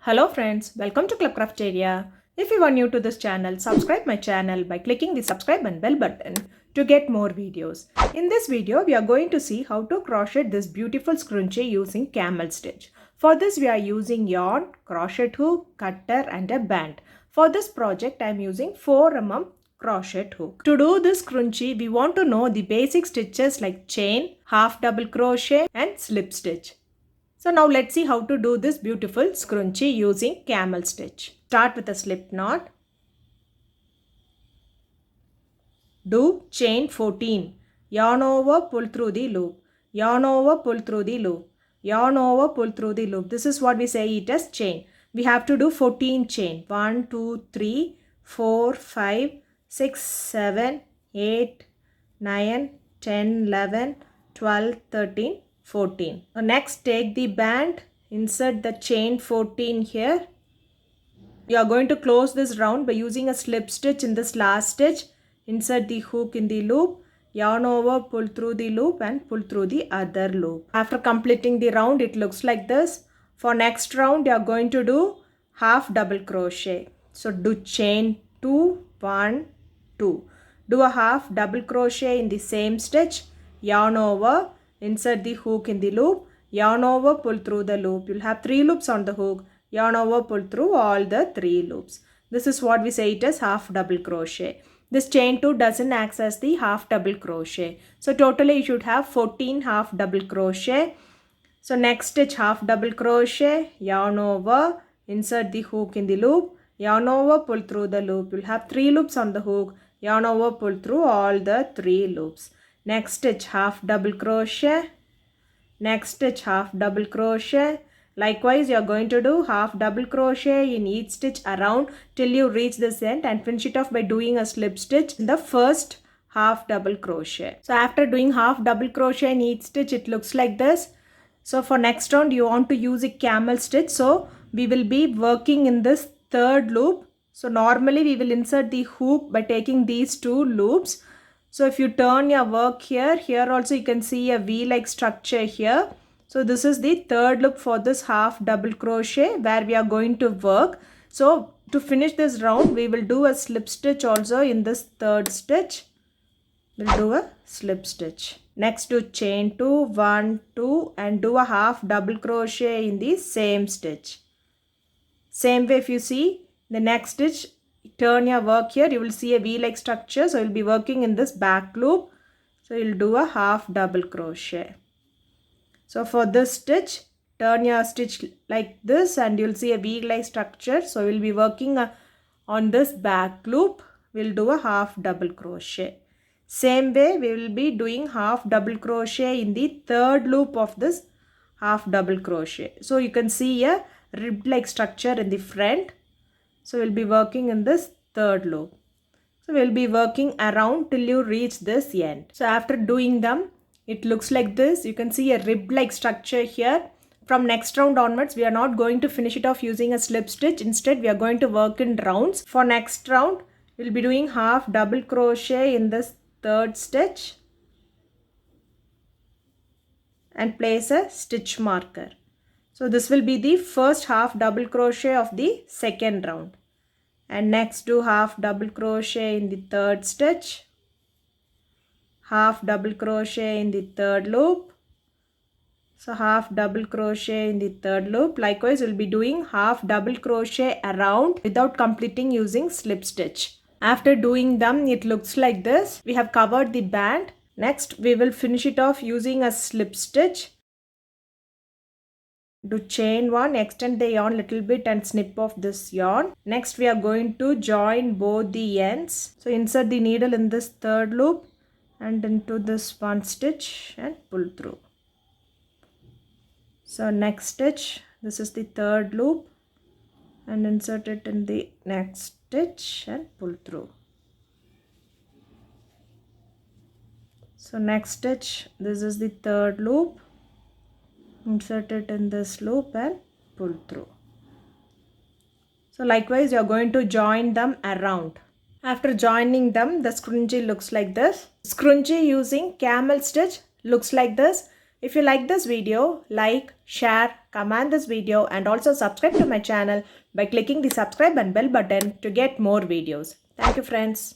Hello friends, welcome to Club Crafteria. If you are new to this channel, subscribe my channel by clicking the subscribe and bell button to get more videos. In this video, we are going to see how to crochet this beautiful scrunchie using camel stitch. For this, we are using yarn, crochet hook, cutter and a band. For this project, I am using 4 mm crochet hook. To do this scrunchie, we want to know the basic stitches like chain, half double crochet and slip stitch. So now let's see how to do this beautiful scrunchie using camel stitch. Start with a slip knot. Do chain 14. Yarn over, pull through the loop. Yarn over, pull through the loop. Yarn over, pull through the loop. This is what we say it as chain. We have to do 14 chain. 1, 2, 3, 4, 5, 6, 7, 8, 9, 10, 11, 12, 13, 14. Now next take the band, insert the chain 14 here. You are going to close this round by using a slip stitch in this last stitch. Insert the hook in the loop, yarn over, pull through the loop and pull through the other loop. After completing the round, it looks like this. For next round, you are going to do half double crochet. So do chain 2, 1, 2. Do a half double crochet in the same stitch, yarn over, insert the hook in the loop, yarn over, pull through the loop. You'll have 3 loops on the hook, yarn over, pull through all the 3 loops. This is what we say it as half double crochet. This chain 2 doesn't access the half double crochet. So totally you should have 14 half double crochet. So next stitch half double crochet, yarn over, insert the hook in the loop, yarn over, pull through the loop. You'll have 3 loops on the hook, yarn over, pull through all the 3 loops. Next stitch half double crochet, next stitch half double crochet. Likewise, you are going to do half double crochet in each stitch around till you reach this end and finish it off by doing a slip stitch in the first half double crochet. So after doing half double crochet in each stitch, it looks like this. So for next round, you want to use a camel stitch. So we will be working in this third loop. So normally we will insert the hook by taking these 2 loops. So if you turn your work here also you can see a V-like structure here. So this is the third loop for this half double crochet where we are going to work. So to finish this round, we will do a slip stitch also in this third stitch. We'll do a slip stitch. Next do chain 2, 1, 2 and do a half double crochet in the same stitch. Same way if you see the next stitch, turn your work here, you will see a V-like structure. So you'll be working in this back loop. So you'll do a half double crochet. So for this stitch, turn your stitch like this and you'll see a V-like structure. So we'll be working on this back loop. We'll do a half double crochet. Same way we will be doing half double crochet in the third loop of this half double crochet. So you can see a rib-like structure in the front. So we'll be working in this third loop. So we'll be working around till you reach this end. So after doing them, it looks like this. You can see a rib-like structure here. From next round onwards, we are not going to finish it off using a slip stitch. Instead, we are going to work in rounds. For next round, we'll be doing half double crochet in this third stitch and place a stitch marker. So this will be the first half double crochet of the second round. And next do half double crochet in the third stitch. Half double crochet in the third loop. So half double crochet in the third loop. Likewise, we'll be doing half double crochet around without completing using slip stitch. After doing them, it looks like this. We have covered the band. Next, we will finish it off using a slip stitch. Do chain 1, extend the yarn little bit and snip off this yarn. Next we are going to join both the ends. So insert the needle in this third loop and into this one stitch and pull through. So next stitch, this is the third loop and insert it in the next stitch and pull through. So next stitch, this is the third loop. Insert it in this loop and pull through. So likewise, you are going to join them around. After joining them, the scrunchie looks like this. Scrunchie using camel stitch looks like this. If you like this video, like, share, comment this video and also subscribe to my channel by clicking the subscribe and bell button to get more videos. Thank you friends.